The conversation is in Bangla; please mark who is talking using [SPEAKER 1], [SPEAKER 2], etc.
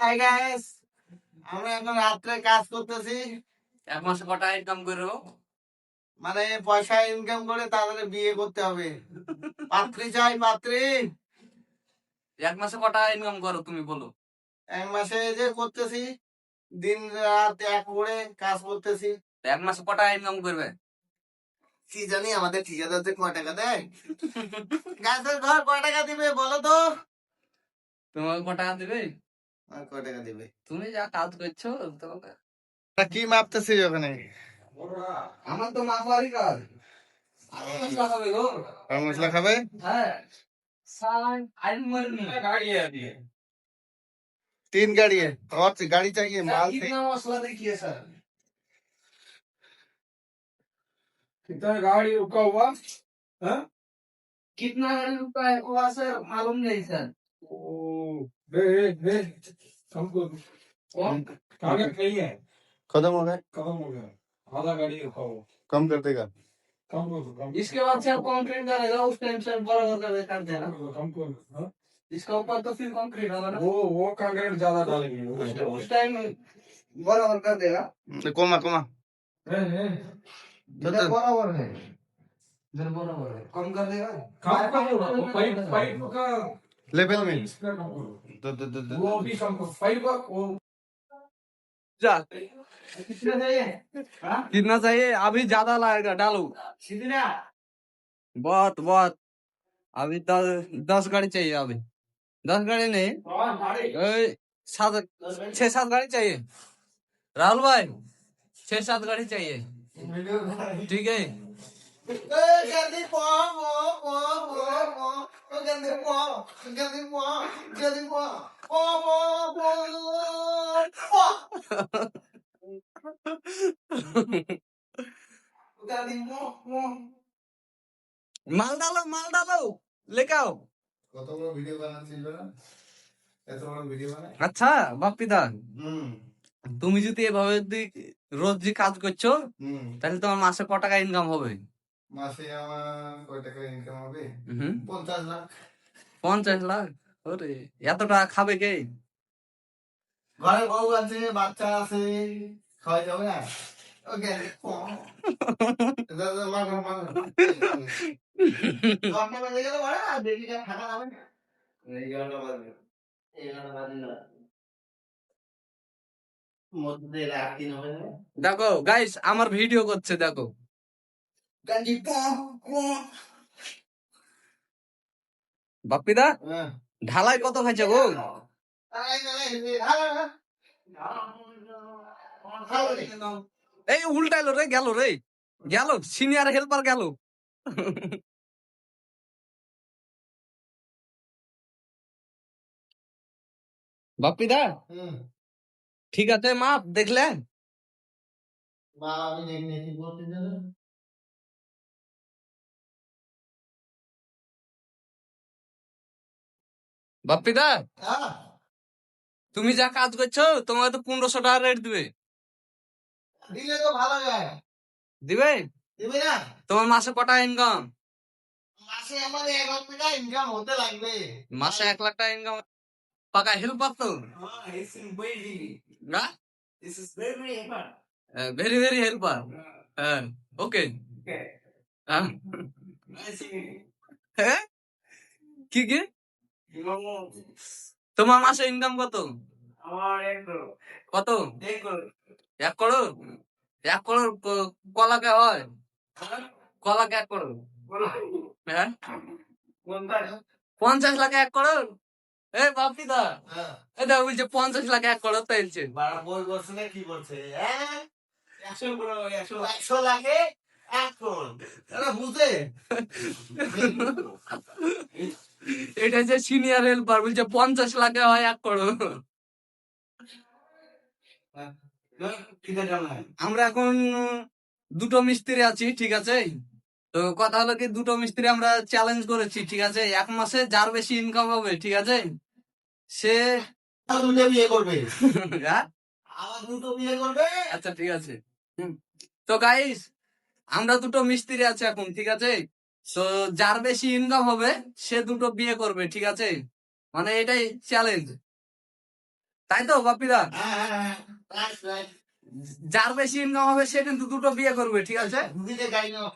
[SPEAKER 1] হাই গাইস, আমরা এখন রাত্রে কাজ করতেছি।
[SPEAKER 2] এক মাসে কটা ইনকাম করো?
[SPEAKER 1] মানে পয়সা ইনকাম করে তাদের বিয়ে করতে হবে। পাত্রী চাই, পাত্রী।
[SPEAKER 2] এক মাসে কটা ইনকাম করো তুমি বলো?
[SPEAKER 1] এক মাসে যে করতেছি, দিন রাত এক করে কাজ করতেছি।
[SPEAKER 2] এক মাসে কটা ইনকাম করবে?
[SPEAKER 1] কি জানি আমাদের ঠিকাদারদের কয় টাকা দেয়। গাছের ঘর কয় টাকা দিবে বলো তো?
[SPEAKER 2] তোমাকে কটা দিবে?
[SPEAKER 1] আর কয় টাকা দিবে?
[SPEAKER 2] তুমি যা কাজ করছো তোমাকে।
[SPEAKER 1] কি মাপতেছি ওখানে?
[SPEAKER 2] আমার তো মাপবারই কাজ। আরো মশলা খাবে গো?
[SPEAKER 1] আর মশলা খাবে?
[SPEAKER 2] হ্যাঁ। साल आयरन मरनी गाड़ी है अभी।
[SPEAKER 1] 3 गाड़ी है और गाड़ी चाहिए माल से।
[SPEAKER 2] कितना मसला देखिए सर, कितना गाड़ी रुका हुआ है? कितना गाड़ी रुका है हुआ सर मालूम नहीं सर। ओ बे हमको कागज नहीं है,
[SPEAKER 1] खत्म हो गए,
[SPEAKER 2] खत्म हो गया। आधा गाड़ी रुका हुआ,
[SPEAKER 1] कम कर देगा।
[SPEAKER 2] कम करो कम। इसके बाद से कंक्रीट करेगा उस टाइम से बराबर कर देना। कम करो हाँ? इसका ऊपर तो फिर कंक्रीट होगा ना। वो कंक्रीट ज्यादा डालेंगे उस टाइम बराबर कर देगा।
[SPEAKER 1] कोमा कोमा
[SPEAKER 2] इधर बराबर है, इधर बराबर है, कम कर देगा। कम करो पाइप पाइप का
[SPEAKER 1] लेवल में
[SPEAKER 2] इसका कम करो,
[SPEAKER 1] दो
[SPEAKER 2] वो भी कम करो पाइप का वो जा। कितना चाहिए? हाँ? कितना चाहिए? अभी ज्यादा लगेगा, डालो सीधे। बहुत बहुत अभी 10 गाड़ी चाहिए। अभी 10 गाड़ी नहीं, 7 6-7 गाड़ी चाहिए। राहुल भाई 6-7 गाड़ी चाहिए, ठीक है।
[SPEAKER 1] गंदी पो पो पो पो पो गंदी पो गंदी पो गंदी पो पो पो पो गंदी पो पो
[SPEAKER 2] माल डालो लेके आओ।
[SPEAKER 1] কত বড় ভিডিও বানাচ্ছিস না? এত বড় ভিডিও বানায়।
[SPEAKER 2] আচ্ছা বাপ্পিদা,
[SPEAKER 1] হুম
[SPEAKER 2] তুমি যদি এভাবে যদি রোজ যে কাজ করছো
[SPEAKER 1] হুম
[SPEAKER 2] তাহলে তোমার মাসে ক টাকা ইনকাম হবে?
[SPEAKER 1] মাসে আমার কয় টাকা ইনকাম হবে?
[SPEAKER 2] হুম
[SPEAKER 1] 50 লাখ।
[SPEAKER 2] 50 লাখ? ওরে এত টাকা খাবে কে?
[SPEAKER 1] ঘরে বউ আছে, বাচ্চা আছে, খাওয়া যাবে না? ওকে দাদা মাগো মাগো ঘন্টা বেজে গেল বড় বেশি টাইম থাকা যাবে না। এই ঘন্টা বাজে, এই ঘন্টা বাজে না মধ্যে রাত দিন হবে না।
[SPEAKER 2] দেখো গাইস আমার ভিডিও করছে দেখো।
[SPEAKER 1] গান্ধী পো পো
[SPEAKER 2] বাপ্পিদা
[SPEAKER 1] হ্যাঁ
[SPEAKER 2] ঢালাই কত খাইছে গো? এই উল্টাইলো রে, গেল রে, গেল সিনিয়র হেল্পার গেল। বাপ্পিদা ঠিক আছে মাপ দেখলে? বাপ্পিদা তুমি যা কাজ করছো তোমার তো 1500 টাকা রেট দিবে।
[SPEAKER 1] দিলে তো ভালো যায়।
[SPEAKER 2] দিবে?
[SPEAKER 1] দিবে না?
[SPEAKER 2] তোমার মাসে কটা ইনকাম?
[SPEAKER 1] মাসে আমার 1 লাখ টাকা ইনকাম হতে লাগবে।
[SPEAKER 2] মাসে 1 লাখ টাকা ইনকাম? পাকা হেল্পার তো না? Very very helper. হ্যাঁ ওকে। হ্যাঁ কি কি তোমার মাসে ইনকাম কত?
[SPEAKER 1] আমার 1 করোড়।
[SPEAKER 2] কত?
[SPEAKER 1] 1 করোড়।
[SPEAKER 2] 1 করোড়? 1 করোড় কলাকে হয়? কলাকে 1 করোড়? হ্যাঁ 50 লাখ 1 করোড়? এ বাপিদা এটা বলছে 50 লাখ 1 করোড় তাইছে।
[SPEAKER 1] বই বলছে না কি বলছে? হ্যাঁ 100 লাখে 1 করোড়। এরা বুঝে?
[SPEAKER 2] এটা যে সিনিয়র হেল্পার বলছে 50 লাখে হয় 1 করোড়। আমরা এখন দুটো মিস্ত্রি আছি, ঠিক আছে। তো কথা হলো কি দুটো মিস্ত্রি আমরা চ্যালেঞ্জ করেছি, ঠিক আছে। 1 মাসে যার বেশি ইনকাম হবে, ঠিক আছে, সে
[SPEAKER 1] দুটো বিয়ে করবে।
[SPEAKER 2] হ্যাঁ
[SPEAKER 1] আবার দুটো বিয়ে করবে।
[SPEAKER 2] আচ্ছা ঠিক আছে। তো গাইস আমরা দুটো মিস্ত্রি আছে এখন, ঠিক আছে। তো যার বেশি ইনকাম হবে সে দুটো বিয়ে করবে, ঠিক আছে। মানে এটাই চ্যালেঞ্জ। তাই তো বাপিদা?
[SPEAKER 1] হ্যাঁ, রাইট, রাইট।
[SPEAKER 2] যার বেশি ইনকাম হবে সে কিন্তু দুটো বিয়ে করবে, ঠিক আছে?
[SPEAKER 1] হুগলিতে গাড়ি নেওয়া